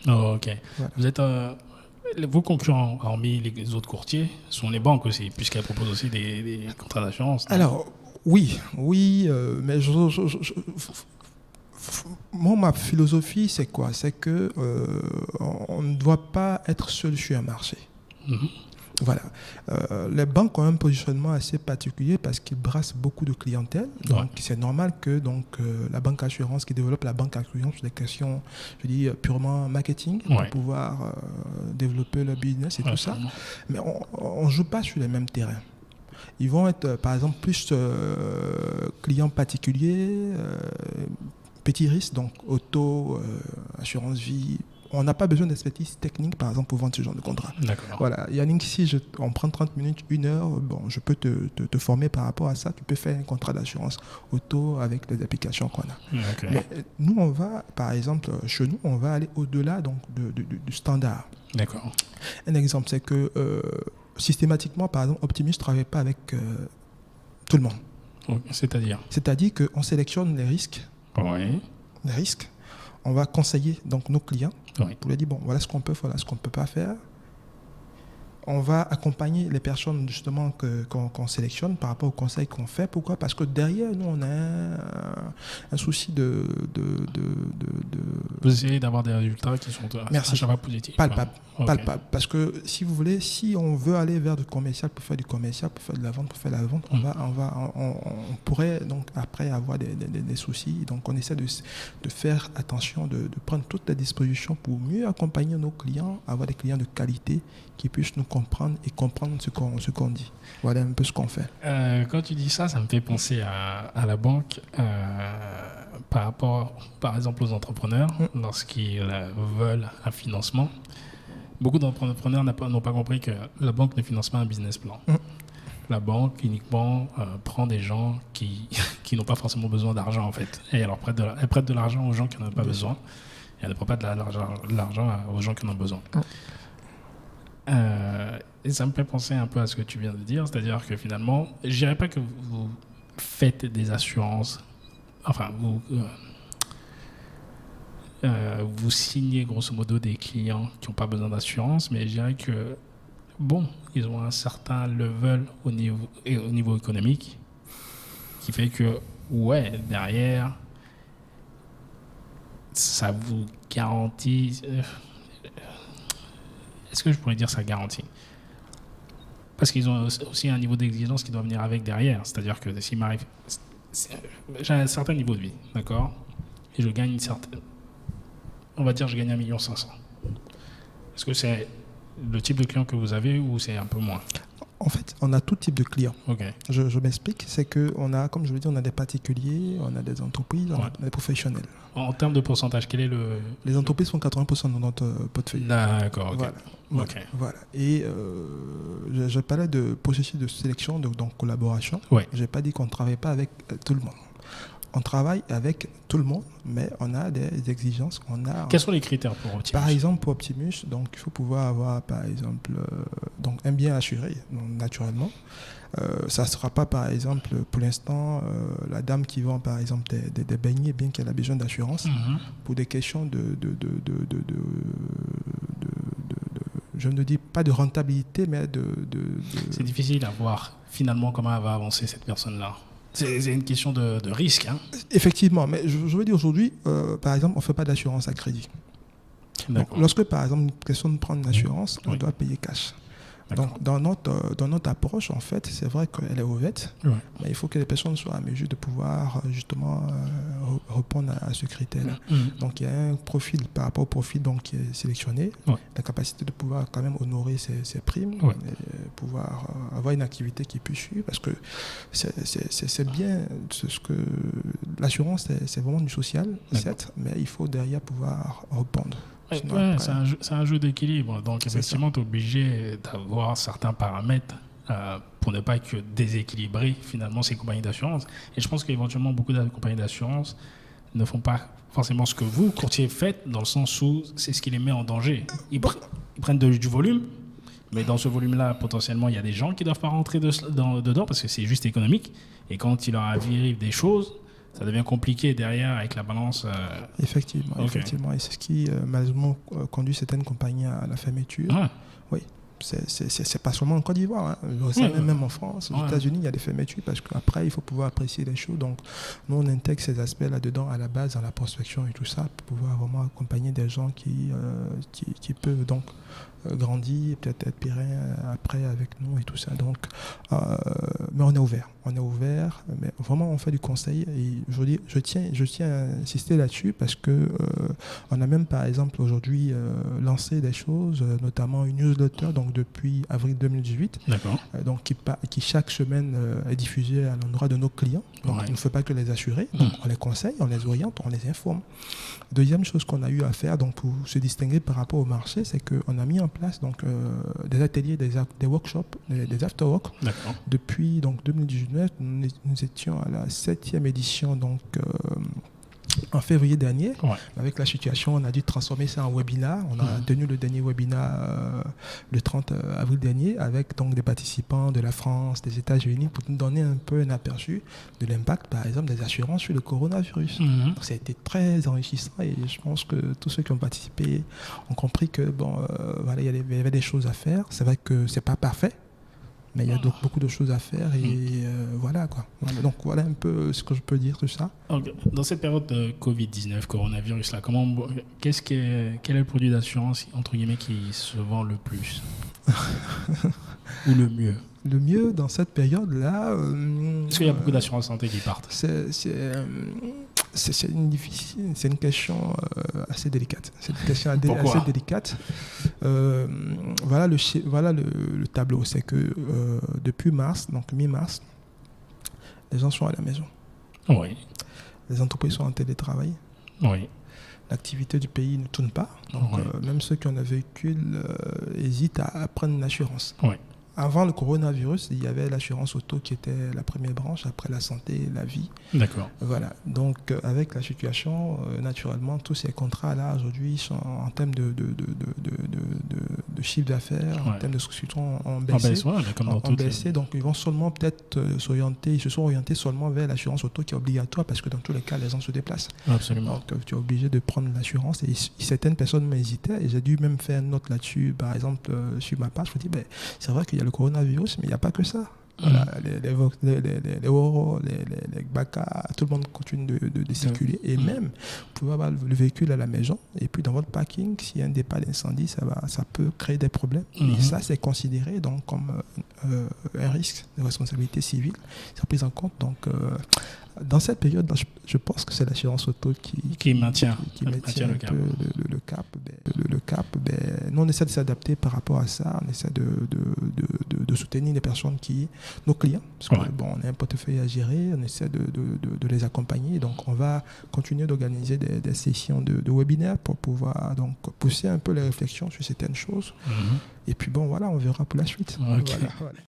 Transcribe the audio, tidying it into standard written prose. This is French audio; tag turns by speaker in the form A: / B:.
A: Oh, ok.
B: Voilà.
A: Vous êtes, vos concurrents, hormis les autres courtiers, sont les banques aussi, puisqu'elles proposent aussi des contrats d'assurance. Non?
B: Alors, oui, mais moi, ma philosophie, c'est quoi? C'est que on ne doit pas être seul sur un marché.
A: Mhm.
B: Voilà. Les banques ont un positionnement assez particulier parce qu'ils brassent beaucoup de clientèle. Donc,
A: Ouais.
B: c'est normal que la banque assurance qui développe la banque assurance sur des questions, je dis, purement marketing pour
A: Ouais.
B: pouvoir développer le business et
A: Ouais,
B: tout ça.
A: absolument.
B: Mais on ne joue pas sur les mêmes terrains. Ils vont être, par exemple, plus clients particuliers, petits risques, donc auto, assurance vie. On n'a pas besoin d'expertise technique, par exemple, pour vendre ce genre de contrat.
A: D'accord.
B: Voilà. Yannick, si on prend 30 minutes, 1 heure, bon, je peux te former par rapport à ça. Tu peux faire un contrat d'assurance auto avec les applications qu'on a.
A: Ok.
B: Mais nous, on va, par exemple, chez nous, on va aller au-delà donc, du standard.
A: D'accord.
B: Un exemple, c'est que systématiquement, par exemple, Optimus ne travaille pas avec tout le monde.
A: Ok. C'est-à-dire?
B: C'est-à-dire qu'on sélectionne les risques.
A: Oui.
B: Les risques. On va conseiller donc nos clients
A: Oui.
B: pour leur dire, bon, voilà ce qu'on peut, voilà ce qu'on ne peut pas faire. On va accompagner les personnes justement qu'on sélectionne par rapport aux conseils qu'on fait. Pourquoi? Parce que derrière nous, on a un souci
A: Vous essayez d'avoir des résultats qui sont à chaque fois positifs.
B: palpables.
A: Ok.
B: Palpable. Parce que si vous voulez, si on veut aller vers du commercial pour faire du commercial, pour faire de la vente, pour faire de la vente, on pourrait donc après avoir des soucis. Donc on essaie de faire attention, de prendre toutes les dispositions pour mieux accompagner nos clients, avoir des clients de qualité qui puissent nous comprendre et comprendre ce qu'on dit. Voilà un peu ce qu'on fait.
A: Quand tu dis ça, ça me fait penser à la banque par rapport, par exemple, aux entrepreneurs, lorsqu'ils veulent un financement. Beaucoup d'entrepreneurs n'ont pas compris que la banque ne finance pas un business plan. La banque uniquement prend des gens qui n'ont pas forcément besoin d'argent en fait. Et elle prête de l'argent aux gens qui n'en ont pas besoin. Et elle ne prend pas de l'argent aux gens qui en ont besoin. Et ça me fait penser un peu à ce que tu viens de dire, c'est-à-dire que finalement, je dirais pas que vous faites des assurances, enfin vous signez grosso modo des clients qui n'ont pas besoin d'assurance, mais je dirais que bon, ils ont un certain level au niveau économique qui fait que ouais, derrière ça vous garantit. Est-ce que je pourrais dire ça garantit? Parce qu'ils ont aussi un niveau d'exigence qui doit venir avec derrière. C'est-à-dire que s'il m'arrive... J'ai un certain niveau de vie, d'accord? Et je gagne une certaine... On va dire je gagne 1,5 million. Est-ce que c'est le type de client que vous avez ou c'est un peu moins?
B: En fait, on a tout type de clients.
A: Ok.
B: Je m'explique. C'est qu'on a, comme je vous dis, on a des particuliers, on a des entreprises, on a des professionnels.
A: En termes de pourcentage, quel est le...
B: Les entreprises font 80% de notre portefeuille.
A: D'accord, ok.
B: Voilà.
A: Ok.
B: Voilà. Et je parlais de processus de sélection, donc collaboration.
A: Ouais.
B: Je n'ai pas dit qu'on ne travaille pas avec tout le monde. On travaille avec tout le monde, mais on a des exigences.
A: Quels sont les critères pour Optimus?
B: Par exemple, pour Optimus, donc, il faut pouvoir avoir, par exemple, donc, un bien assuré, donc, naturellement. Ça ne sera pas, par exemple, pour l'instant, la dame qui vend, par exemple, des beignets, bien qu'elle a besoin d'assurance, pour des questions je ne dis pas de rentabilité, mais
A: C'est difficile à voir, finalement, comment elle va avancer, cette personne-là. C'est une question de risque. Hein.
B: Effectivement, mais je veux dire aujourd'hui, par exemple, on ne fait pas d'assurance à crédit. Donc, lorsque, par exemple, une personne prend une assurance, on doit payer cash. Donc, dans notre approche, en fait, c'est vrai qu'elle est ouverte, mais il faut que les personnes soient à mesure de pouvoir justement répondre à ce critère-là. Donc, il y a un profil par rapport au profil donc, qui est sélectionné, la capacité de pouvoir quand même honorer ses primes, et pouvoir avoir une activité qui puisse suivre, parce que c'est bien ce que l'assurance, c'est vraiment du social, certes, mais il faut derrière pouvoir répondre.
A: C'est un jeu d'équilibre. Donc, effectivement, tu es obligé d'avoir certains paramètres pour ne pas que déséquilibrer finalement ces compagnies d'assurance. Et je pense qu'éventuellement, beaucoup de compagnies d'assurance ne font pas forcément ce que vous, courtier, faites, dans le sens où c'est ce qui les met en danger. Ils prennent du volume, mais dans ce volume-là, potentiellement, il y a des gens qui ne doivent pas rentrer dedans parce que c'est juste économique. Et quand il leur arrive des choses, ça devient compliqué derrière avec la balance.
B: Effectivement, effectivement. Et c'est ce qui, malheureusement, conduit certaines compagnies à la fermeture.
A: Ah.
B: Oui. C'est pas seulement en Côte d'Ivoire, hein. Même en France, aux États-Unis, il y a des fermetures parce qu'après, il faut pouvoir apprécier les choses. Donc, nous, on intègre ces aspects là-dedans à la base, dans la prospection et tout ça, pour pouvoir vraiment accompagner des gens qui peuvent donc grandir, peut-être être périns après avec nous et tout ça. Donc, mais on est ouvert, mais vraiment, on fait du conseil. Et je tiens à insister là-dessus parce que on a même, par exemple, aujourd'hui lancé des choses, notamment une newsletter, donc depuis avril 2018, donc qui chaque semaine est diffusée à l'endroit de nos clients. Donc, il ne faut pas que les assurer. Donc, on les conseille, on les oriente, on les informe. Deuxième chose qu'on a eu à faire, donc pour se distinguer par rapport au marché, c'est qu'on a mis en place donc des ateliers, des workshops, des after-work. Depuis donc 2019, nous étions à la 7e édition, donc en février dernier. Avec la situation, on a dû transformer ça en webinar. On a tenu le dernier webinar le 30 avril dernier avec donc des participants de la France, des États-Unis, pour nous donner un peu un aperçu de l'impact, par exemple, des assurances sur le coronavirus. Donc, ça a été très enrichissant et je pense que tous ceux qui ont participé ont compris que voilà, il y avait des choses à faire. C'est vrai que c'est pas parfait, mais il y a donc beaucoup de choses à faire et voilà quoi. Donc voilà un peu ce que je peux dire tout ça.
A: Okay. Dans cette période de Covid-19, coronavirus là, quel est le produit d'assurance entre guillemets qui se vend le plus ou le mieux?
B: Le mieux dans cette période-là.
A: Est-ce qu'il y a beaucoup d'assurances santé qui partent?
B: C'est une question assez délicate. C'est une question assez délicate. Voilà le tableau. C'est que depuis mars, donc mi-mars, les gens sont à la maison.
A: Oui.
B: Les entreprises sont en télétravail.
A: Oui.
B: L'activité du pays ne tourne pas. Donc, même ceux qui ont un véhicule hésitent à prendre une assurance.
A: Oui.
B: Avant le coronavirus, il y avait l'assurance auto qui était la première branche, après la santé et la vie.
A: D'accord.
B: Voilà. Donc, avec la situation, naturellement, tous ces contrats-là, aujourd'hui, sont en termes de chiffre d'affaires, en termes de souscription, ont baissé. Donc, ils vont seulement peut-être ils se sont orientés seulement vers l'assurance auto qui est obligatoire parce que dans tous les cas, les gens se déplacent.
A: Absolument.
B: Donc, tu es obligé de prendre l'assurance. Et certaines personnes m'hésitaient et j'ai dû même faire une note là-dessus. Par exemple, sur ma page, je me dis, c'est vrai qu'il y a le coronavirus, mais il n'y a pas que ça. Voilà, les Oro, les Baka, tout le monde continue de circuler. Et même, vous pouvez avoir le véhicule à la maison, et puis dans votre parking, s'il y a un départ d'incendie, ça peut créer des problèmes. Et ça, c'est considéré donc, comme un risque de responsabilité civile. C'est pris en compte. Donc, dans cette période, je pense que c'est l'assurance auto qui maintient un peu le cap. Nous, on essaie de s'adapter par rapport à ça. On essaie de soutenir les personnes nos clients. Parce qu'on a un portefeuille à gérer. On essaie de les accompagner. Donc, on va continuer d'organiser des sessions de webinaires pour pouvoir donc, pousser un peu les réflexions sur certaines choses. Et puis, voilà, on verra pour la suite.
A: Okay.
B: Voilà.